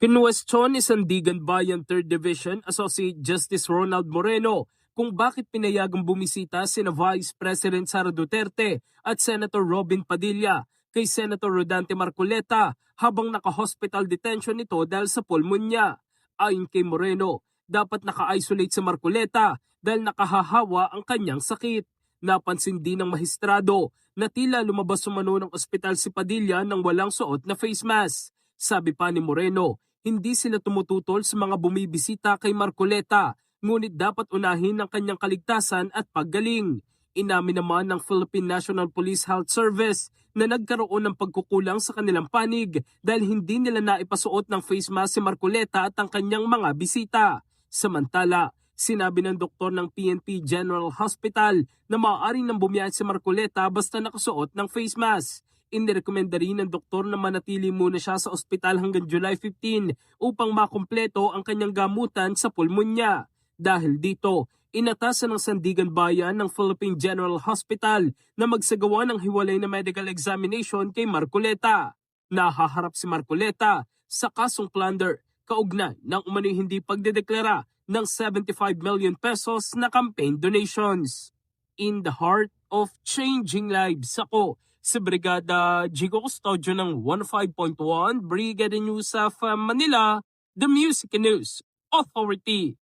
Kinwestiyon ni Sandigan Bayan 3rd Division Associate Justice Ronald Moreno kung bakit pinayagang bumisita sina Vice President Sara Duterte at Senator Robin Padilla kay Senator Rodante Marcoleta habang naka-hospital detention ito dahil sa pulmonya. Ayon kay Moreno, dapat naka-isolate si Marcoleta dahil nakahahawa ang kanyang sakit. Napansin din ng mahistrado na tila lumabas umano ng ospital si Padilla nang walang suot na face mask. Sabi pa ni Moreno, hindi sila tumututol sa mga bumibisita kay Marcoleta, ngunit dapat unahin ang kanyang kaligtasan at paggaling. Inamin naman ng Philippine National Police Health Service na nagkaroon ng pagkukulang sa kanilang panig dahil hindi nila naipasuot ng face mask si Marcoleta at ang kanyang mga bisita. Samantala, sinabi ng doktor ng PNP General Hospital na maaaring nang bumiyahe si Marcoleta basta nakasuot ng face mask. Inirekomenda rin ng doktor na manatili muna siya sa ospital hanggang July 15 upang makumpleto ang kanyang gamutan sa pulmonya. Dahil dito, inatasan ng Sandigan Bayan ng Philippine General Hospital na magsagawa ng hiwalay na medical examination kay Marcoleta. Nahaharap si Marcoleta sa kasong plunder kaugnay ng umano'y hindi pagdedeklara ng 75 million pesos na campaign donations. In the heart of changing lives, ako si Brigada Jigo Custodio ng 105.1 Brigada News of Manila, the Music News Authority.